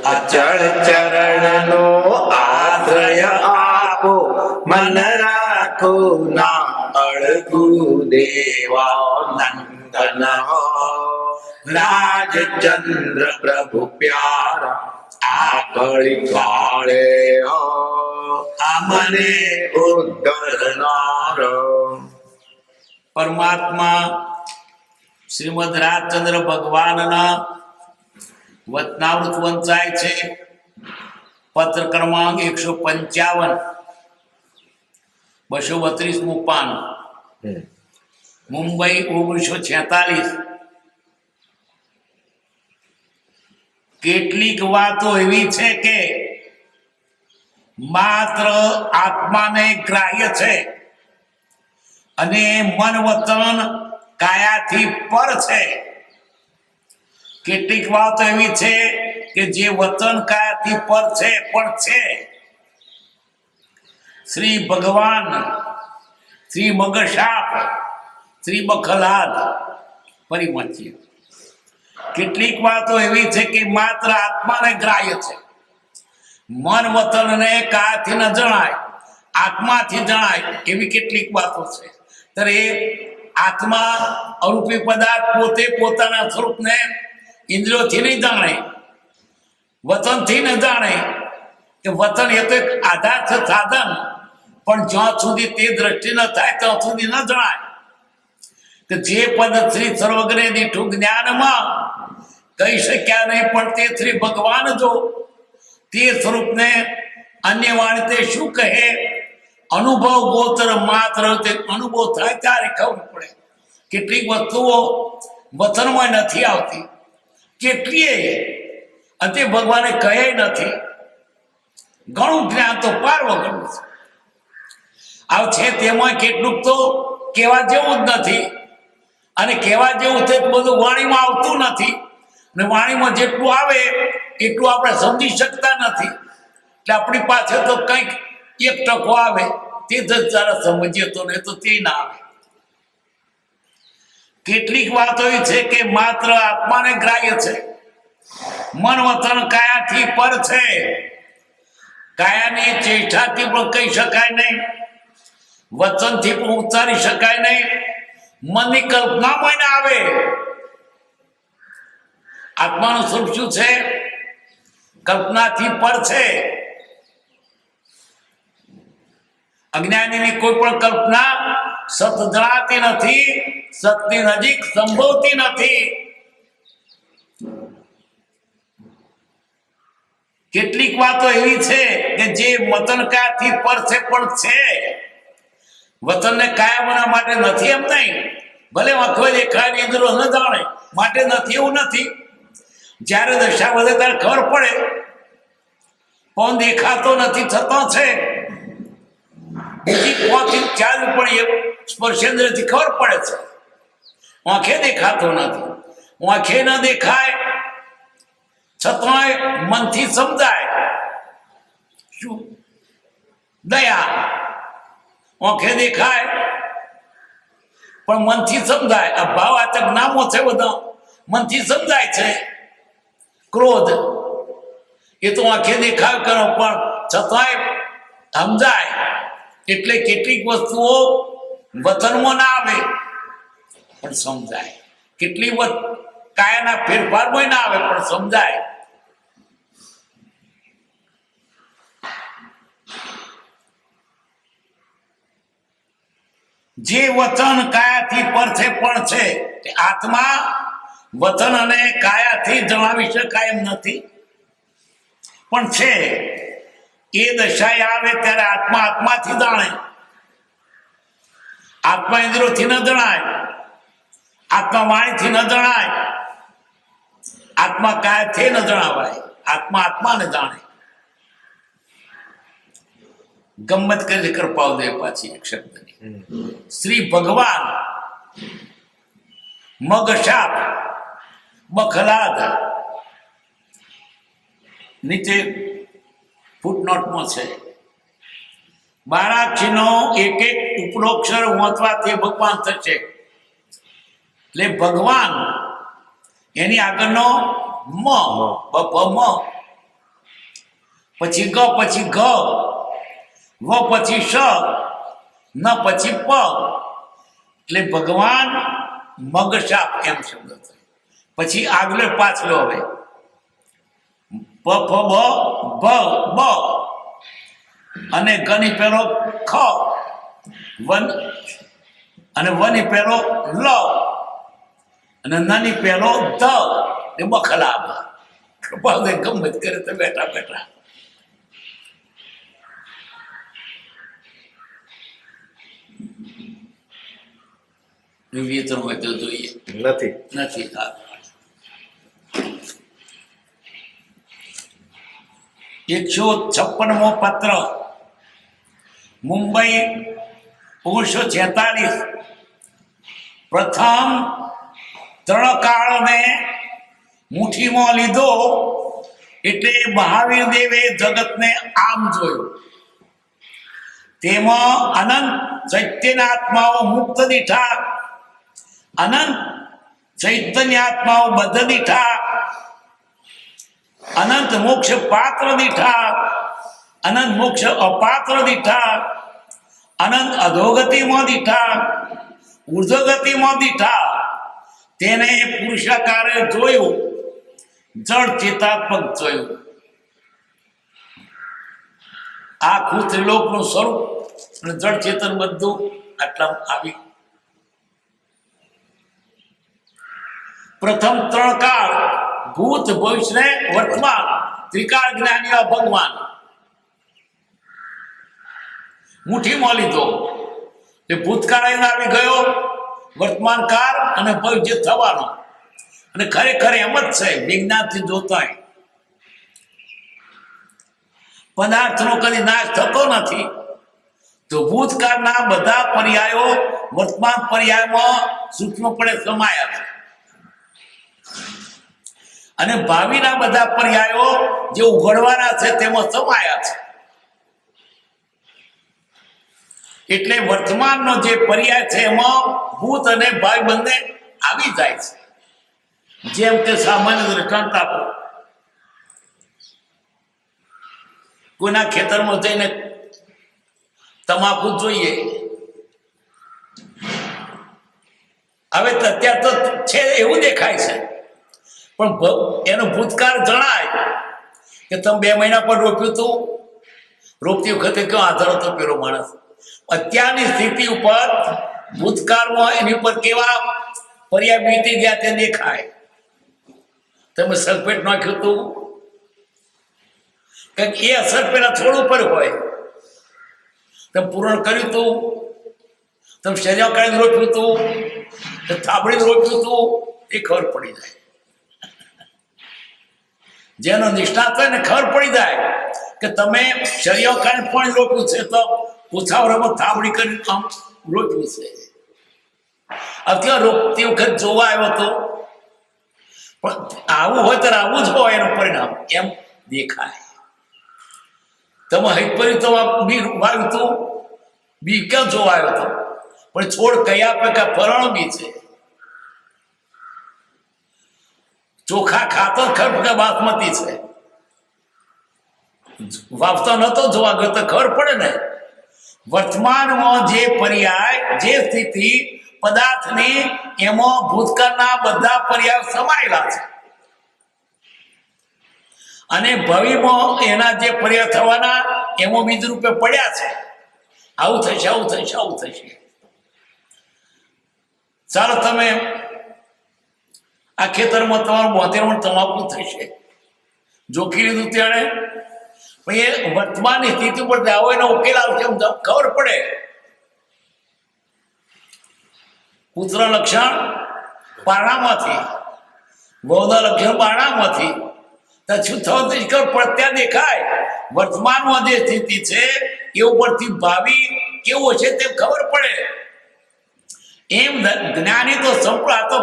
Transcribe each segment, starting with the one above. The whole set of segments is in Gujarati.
અચળ ચરણનો આશ્રય આપો, મન રાખો ના અળગુ દેવા નંદન હો. રાજચંદ્ર પ્રભુ પ્યારા આકળી કાળે હો, આ મને ઉદ્ધરનાર. પરમાત્મા શ્રીમદ રાજચંદ્ર ભગવાનના વચનામૃત વંચાય છે. પત્ર ક્રમાંક 155, 232મું પાન, મુંબઈ 1946. કેટલીક વાતો એવી છે કે માત્ર આત્માને ગ્રાહ્ય છે અને મન વચન કાયાથી પર છે. કેટલીક વાતો એવી છે કે જે વચન કાયાથી પર છે પણ છે. શ્રી ભગવાન, શ્રી મગશાપ, શ્રી બખલાદ પરિમચ્ય. કેટલીક વાતો એવી છે કે માત્ર આત્માને ગ્રાહ્ય છે, મન વચનને કાયાથી ન જણાય, આત્માથી જણાય. એવી કેટલીક વાતો છે. ત્યારે આત્મા અરૂપી પદાર્થ પોતે પોતાના સ્વરૂપને ઇન્દ્રિયોથી નહીં જાણે, વચનથી ન જાણે. કે વચન એ તો એક આધાર છે, સાધન, પણ જ્યાં સુધી તે દ્રષ્ટિ ન થાય ત્યાં સુધી ન જણાય. કે જે પદ શ્રી સર્વજ્ઞ દીઠું જ્ઞાનમાં કહી શક્યા નહીં, પણ તે શ્રી ભગવાન જો તે સ્વરૂપને અન્ય વાણી તે શું કહે, અનુભવ ગોચર માત્ર તે અનુભવ થાય ત્યારે ખબર પડે. કેટલીક વસ્તુઓ વચનમાં નથી આવતી, કેટલીય અને તે ભગવાને કહે નથી. ઘણું જ્ઞાન તો પાર વગરનું છે. આવ છે તેમાં કેટલુંક તો કહેવા જેવું જ નથી, અને કહેવા જેવું છે બધું વાણીમાં આવતું નથી. અને વાણીમાં જેટલું આવે એટલું આપણે સમજી શકતા નથી. એટલે આપણી પાસે તો કંઈક 1% આવે, તે જ જરા સમજીએ તો, નહીં તો તે ના આવે. કેટલીક વાતો એવી છે કે માત્ર આત્માને ગ્રાહ્ય છે, મન વચન કાયાથી પર છે. કાયાની ચેષ્ટાથી પણ કહી શકાય નહીં, વચનથી પણ ઉચ્ચારી શકાય નહીં, મનની કલ્પનામાં ના આવે. આત્માનું સ્વરૂપ શું છે? કલ્પનાથી પર છે. અજ્ઞાનીની કોઈ પણ કલ્પના સત જણાતી નથી, સતની નજીક સંભવતી નથી. કેટલીક વાતો એવી છે કે જે વચન કાયાથી પર છે પણ છે, વચનને કાયા માટે નથી એમ નહીં. ભલે આંખો દેખાય ઇન્દ્રિયો ન જાણે માટે નથી એવું નથી. જ્યારે દશા વધે ત્યારે ખબર પડે, પણ દેખાતો નથી થતો છે. બીજી 5 પણ એવું સ્પર્શેન્દ્રથી ખબર પડે છે. આંખે દેખાતો નથી, આંખે ન દેખાય છતાંય મનથી સમજાય. શું? દયા. આંખે દેખાય પણ મનથી સમજાય. આ ભાવવાચક નામો છે બધા, મનથી સમજાય છે. ક્રોધ એ તો આંખે દેખાય કરો પણ છતાંય સમજાય. એટલે કેટલીક વસ્તુઓ વચનમાં ના આવે પણ સમજાય, કેટલીક કાયાના ફેરફારમાં ના આવે પણ સમજાય. જે વચન કાયાથી પર છે પણ છે, આત્મા વચન અને કાયાથી જણાવી શકાય એમ નથી પણ છે. એ દશાએ આવે ત્યારે આત્મા આત્માથી જાણે. આત્મા ઇન્દ્રિયોથી ન જણાય, આત્મા વાણીથી ન જણાય, આત્મા કાયાથી ન જણાવાય. આત્મા આત્માને જાણે. ગમ્મત કરી કૃપાઓ દે પાછી એક શબ્દની. શ્રી ભગવાન, મગશાપ, બખલાદ નીચે ફૂટનોટમાં છે. 12 અક્ષરનો એક એક ઉપરોક્ષર વાંચવાથી ભગવાન થશે. એટલે ભગવાન એની આગળનો મ, બપ મ, પછી ગ પછી ઘ, વ પછી શ, ન પછી પ, એટલે ભગવાન મગશાપ એમ શબ્દ થયો. પછી આગળ પાછલો હવે પ ફ બ ભ બ, અને ગની પેલો ખ, વન અને વની પેલો લ, અને નની પેલો ધ, ને બખલાબ. બધે ગમત કરે તો બેઠા બેઠા વિવેચન હોય તો જોઈએ. નથી. હા, 156મો પત્ર, મુંબઈ 1946. પ્રથમ તણકાળને મુઠ્ઠીમાં લીધો એટલે મહાવીર દેવે જગતને આમ જોયું. તેમાં અનંત ચૈતન્ય આત્માઓ મુક્ત દીઠા, અનંત ચૈતન્ય આત્માઓ બદ્ધ દીઠા, અનંત મોક્ષ પાત્ર દીઠા, અનંત મોક્ષ અપાત્ર દીઠા, અનંત અધોગતિમાં દીઠા, ઉર્ધ્વગતિમાં દીઠા. તેને પુરુષાકારે જોયું, જળ ચેતાત્મક જોયું. આખું ત્રિલોકનું સ્વરૂપ અને જળ ચેતન બધું આટલા આવી. પ્રથમ 3 કાળ, ભૂત ભવિષ્ય ને વર્તમાન, ત્રિકાળ જ્ઞાની ભગવાન મુઠ્ઠીમાં લીધો. એ ભૂતકાળ એને આવી ગયો, વર્તમાન કાળ અને ભવિષ્ય થવાનો. અને ખરેખર એમ જ છે, વિજ્ઞાનથી જોતા પદાર્થનો કદી નાશ થતો નથી. તો ભૂતકાળના બધા પર્યાયો વર્તમાન પર્યાયમાં સૂક્ષ્મપણે સમાયા છે, અને ભાવિના બધા પર્યાયો જે ઉઘડવાના છે તેમાં સમાયા છે. એટલે વર્તમાનનો જે પર્યાય છે એમાં ભૂત અને ભાવિ બંને આવી જાય છે. જેમ કે સામાન્ય દ્રષ્ટાંત આપો, કોઈના ખેતરમાં જઈને તમાકુ જોઈએ, હવે અત્યારે તો છે એવું દેખાય છે, પણ એનો ભૂતકાળ જણાય કે તમે 2 મહિના પર રોપ્યું હતું, રોપતી વખતે કયો આધાર હતો પેલો માણસ. અત્યારની સ્થિતિ ઉપર ભૂતકાળમાં એની ઉપર કેવા પર્યાય વીતી ગયા તે દેખાય. તમે સલ્ફેટ નાખ્યું હતું, કંઈક એ અસર પેલા થોડું પર હોય. તમે પૂરણ કર્યું હતું, તમે સજા કરીને રોપ્યું હતું, થાબડીને રોપ્યું હતું, એ ખબર પડી જાય. જેનો નિષ્ણાત હોય ને ખબર પડી જાય કે તમે શરીર કારણે પણ રોપ્યું છે, તો ઉછાવરામાં થાબડી કરીને આમ રોપ્યું છે. અત્યારે રોપતી વખત જોવા આવ્યો હતો, પણ આવું હોય તો આવું જ હોય એનું પરિણામ એમ દેખાય. તમે હૈપરી તો બી વાવ્યું હતું, બી ક્યાં જોવા આવ્યો હતો, પણ છોડ કયા પ્રકાર ફરણ બી છે. ચોખા ખાતો ખબર કે બાસમતી છે, વાવતો નતો જોવા ગયો તો ખબર પડે ને. વર્તમાનમાં જે પર્યાય, જે સ્થિતિ પદાર્થની, એમાં ભૂતકાળના બધા પર્યાય સમાયેલા છે, અને ભવિમાં એના જે પર્યાય થવાના એમાં બીજ રૂપે પડ્યા છે. આવું થશે, આવું થશે, આવું થશે. ચાલો તમે આ ખેતરમાં તમારું 72 તમાકુ થશે, જોખી લીધું ત્યારે, પણ એ વર્તમાનની સ્થિતિ ઉપર આવો એનો ઉકેલ આવશે એમ ખબર પડે. પુત્ર લક્ષણ પારણામાંથી, બૌદ્ધ લક્ષણ પારણામાંથી, તો શું થવું ખબર પડે, ત્યાં દેખાય. વર્તમાનમાં જે સ્થિતિ છે એ ઉપરથી ભાવિ કેવું હશે તે ખબર પડે. એમ જ્ઞાની તો સંપૂર્ણ, આ તો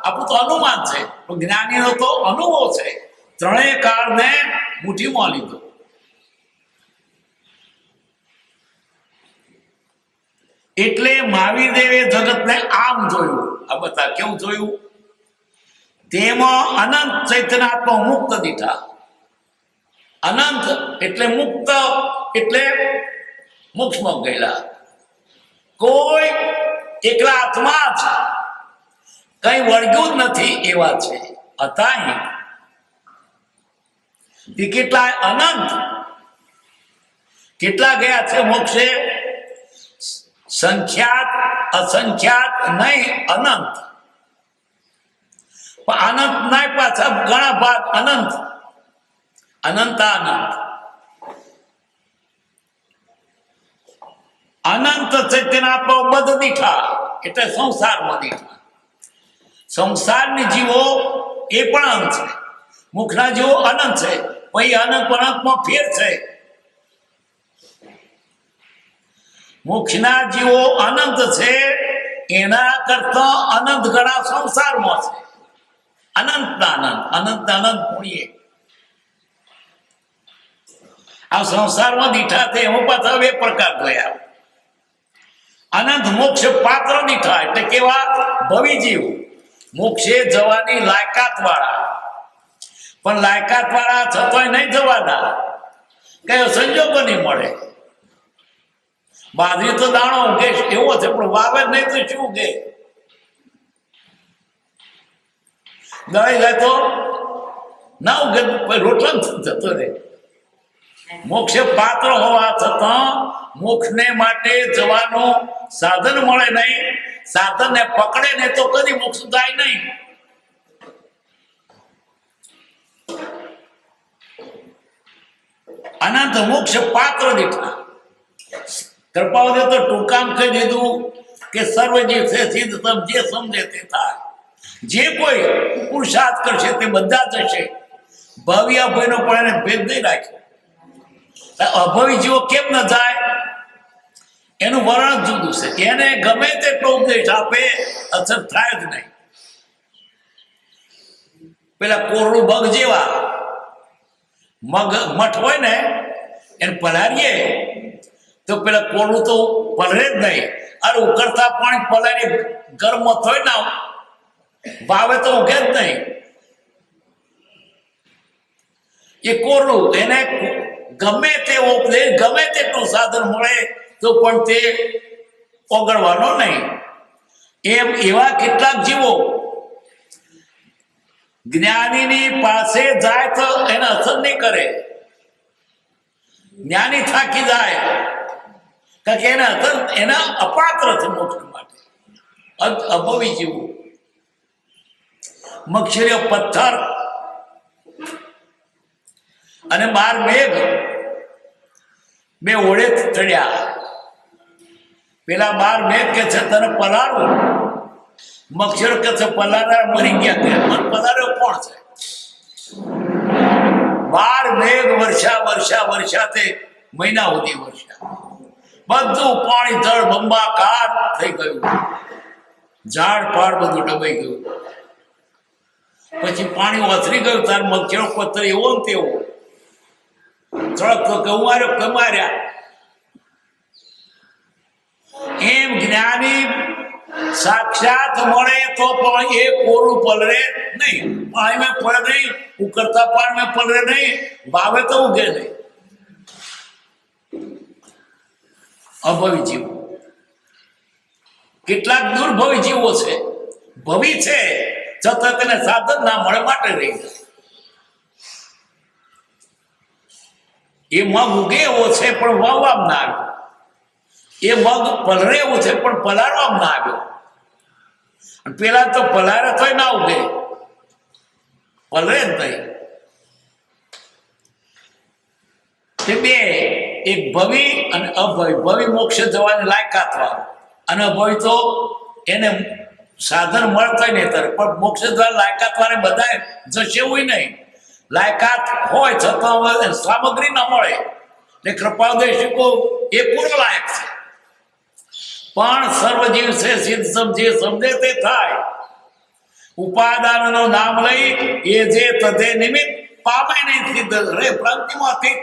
આપણું તો અનુમાન છે, પણ જ્ઞાનીનો તો અનુભવ છે. ત્રણેય કાળને મુઠ્ઠીમાં લીધો. એટલે મહાવીર દેવે જગતને આમ જોયું. આ બધા કેવું જોયું? તેમાં અનંત ચૈતન્યાત્મા મુક્ત દીઠા, અનંત એટલે મુક્ત એટલે મોક્ષમાં ગયેલા. કોઈ એકલા આત્મા જ કઈ વળગ્યું જ નથી એવા છે. અતાય તે કેટલા અનંત, કેટલા ગયા છે મોક્ષે? સંખ્યાત અસંખ્યાત નહીં, અનંત. પણ અનંત ના પાછા ઘણા ભાગ અનંત, અનંતાનંત. અનંત ચૈતન્ય બધ દીઠા એટલે સંસારમાં દીઠા. સંસારની જીવો એ પણ અંત છે, મુખના જીવો અનંત છે. પછી અનંત અનંતમાં ફેર છે. મુખના જીવો અનંત છે, એના કરતા અનંત ગણા સંસારમાં છે. અનંત અનંત ગુણીએ આ સંસારમાં દીઠા તે હું પાછા બે પ્રકાર થયા. અનંત મોક્ષ પાત્ર દીઠા એટલે કેવા? ભવી જીવ, મોક્ષે જવાની લાયકાત વાળા. પણ લાયકાત વાળા છતાંય નહીં જવાના, કયો સંજોગો નહીં મળે. બાજરી તો દાણો ઉગે એવો છે, પણ વાવે નહીં તો શું ઉગે? દવાઈ જાય તો ના ઉગે, રોટલા જતો રહે. મોક્ષે પાત્ર હોવા છતાં મોક્ષને માટે જવાનું સાધન મળે નહીં. સાધનને પકડે ને તો કદી મોક્ષ થાય નહીં. અનંત મોક્ષ પાત્ર દીઠા. કૃપાઓને તો ટૂંકામ કહી દીધું કે સર્વ જે છે સિદ્ધ સમ જે સમજે તે થાય. જે કોઈ પુરુષાર્થ કરશે તે બધા જશે. ભવ્ય અભયનો પણ એને ભેદ નહીં રાખ્યો. અભવી જીવો કેમ ન જાય એનું વર્ણન જુદું છે. એને ગમે તેટલો ઉપદેશ આપે અસર થાય જ નહીં. પેલા કોરડું મગ જેવા મઠ હોય ને એને પલારીએ તો પેલા કોરડું તો પલરે જ નહીં. અરે ઉકળતા પાણી પલારી ગરમ થોય ના ભાવે તો ઉગે જ નહીં. એ કોરડું, એને ગમે તે ઉપદેશ ગમે તેટલું સાધન મળે તો પણ તે ઓગળવાનો નહીં. એમ એવા કેટલાક જીવો જ્ઞાનીની પાસે જાય તો એને અસર નહીં કરે. જ્ઞાની થાકી જાય કારણ કે એના અસર એના અપાત્ર છે મોક્ષ માટે. અભવી જીવો મક્ષરીય પથ્થર અને 12 મેઘ બે ઓળે ચડ્યા. પેલા 12 મેઘ કે છે તને પલાળું, મક્ષર કે છે પલાળા મરી ગયા કે મને પલાળ્યો કોણ છે? 12 મેઘ વર્ષા તે મહિના સુધી વર્ષા. બધું પાણી જળ બંબાકાર થઈ ગયું. ઝાડ પાડ બધું ડબાઈ ગયું. પછી પાણી ઓસરી ગયું. તાર મક્ષરો પથ્થર એવો ને તેવો ચળકતો કમાર્યા. એમ જ્ઞાની સાક્ષાત મળે તો પણ એ કોરું પલરે નહીં. પાણીમાં પડે નહીં, ઉકળતા પાણીમાં પલરે નહીં, વાવે તો ઉગે નહીં. અભવી જીવો કેટલાક દુર્ભવી જીવો છે. ભવી છે છતાં તેને સાધન ના મળે માટે રહી જાય. એ મગ ઉગે એવો છે પણ વાવવામાં ના આવ્યો. એ મગ પલરે એવું છે પણ પલાળવામાં ના આવ્યો. પેલા તો પલારે તોય ના ઉગે, પલરે જ નહીં. તે બે, એક ભવી અને અભવી. ભવી મોક્ષ જવાની લાયકાત વાળો અને અભવી તો એને સાધન મળતા નહીં ત્યારે પણ મોક્ષ જવાની લાયકાત વાળે બધા જશે એવું નહીં. લાયકાત હોય છતાં સામગ્રી ના મળે એટલે કૃપાદેશિકો એ પૂરો લાયક છે. પણ સર્વજીવ છે સિદ્ધ સમજે સમજે તે થાય. ઉપાદાનનું નામ લઈ એ જે તદે નિમિત્ત પામે નહીં સિદ્ધ રે પ્રાંતિમાંથી.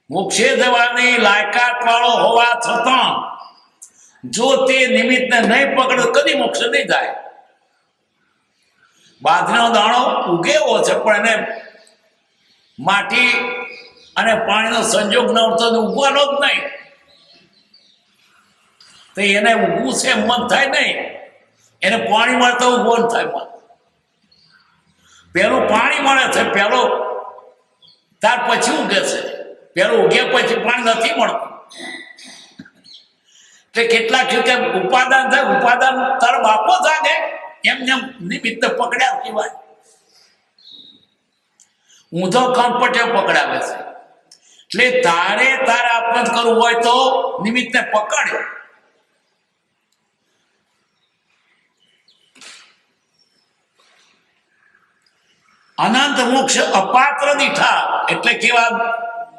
મોક્ષે જવાની લાયકાત વાળો હોવા છતાં જો તે નિમિત્તને નહીં પકડે કદી મોક્ષ નહીં જાય. બાજરીનો દાણો ઉગેવો છે પણ એને માટી અને પાણીનો સંજોગ ન હોતો તો ઉગવાનો જ નહીં. તો એને ઉગવું છે મન થાય નહીં, એને પાણી મળે તો ઉભો થાય મન. પેલું પાણી મળે છે, પેલો ત્યાર પછી ઉગે છે. પેલું ઉગ્યા પછી પાણી નથી મળતું. એટલે કેટલાક કે ઉપાદાન થાય, ઉપાદાન તારો બાપો જાગે એમ નિમિત્ત પકડ્યા કહેવાય. ઊંધો કંપટે પકડાવે છે. એટલે તારે આપણ કરવું હોય તો નિમિત્તને પકડ. અનંત મોક્ષ અપાત્ર દીઠા એટલે કેવા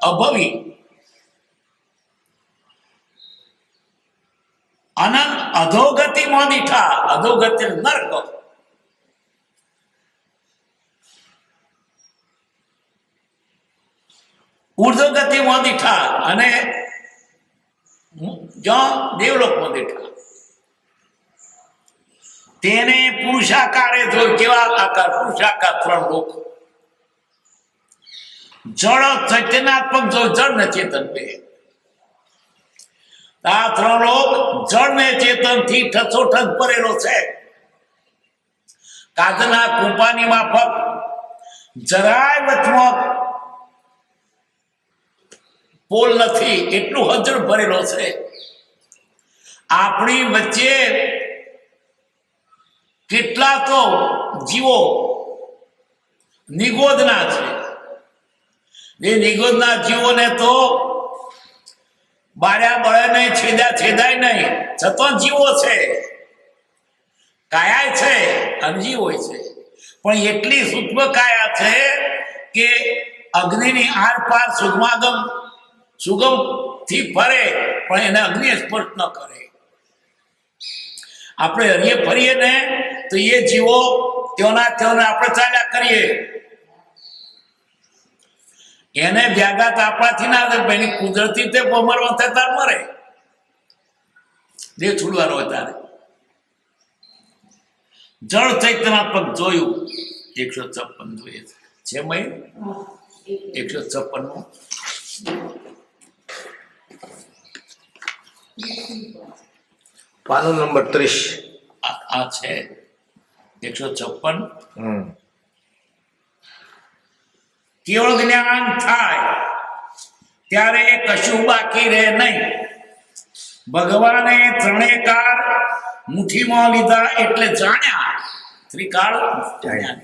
અભવી. અનંત અધોગતિમાં દીઠા, અધોગતિ નર્ક. ઉર્ધ્વગતિમાં દીઠા અને દેવલોકમાં દીઠા. તેને પુરુષાકારે જોઈ. કેવા આકાર? પુરુષાકાર 3 લોક. જળ ચૈતન્યાત્મક જો જળ ને ચેતન બે. આ 3 લોક જળ ને ચેતન થી ઠસોઠસ ભરેલો છે. કાગના કૃપાની માફક જરાય વચમાં પોલ નથી, એટલું હજળ ભરેલો છે. આપણી વચ્ચે કેટલા તો જીવો નિગોદના છે. એ નિગોદના જીવોને તો બાળ્યા બળે નહીં, છેદાય નહીં, છતાં જીવો છે, કાયા છે અને જીવો છે. પણ એટલી સૂક્ષ્મ કાયા છે કે અગ્નિની આર પાર સુગમ થી ફરે પણ એને અગ્નિ સ્પર્શ ન કરે. આપણે હરીએ ફરીએ ને તો એ જીવો ત્યોના આપણે ચાલ્યા કરીએ. એને વ્યાઘાત આપણાથી ના થાય. એની કુદરતી તે મરવા થાય તાર મરે. દેહ છોડવાનો હોય તારે. જળ ચૈતન્યાત્મક જોયું 156 જોઈએ છે. મય 156 પાનું નંબર 30. આ છે 156. કેવળ જ્ઞાન થાય ત્યારે કશું બાકી રહે નહીં. ભગવાને 3 કાળ મુઠ્ઠીમાં લીધા એટલે જાણ્યા. ત્રિકાળ જાણ્યા.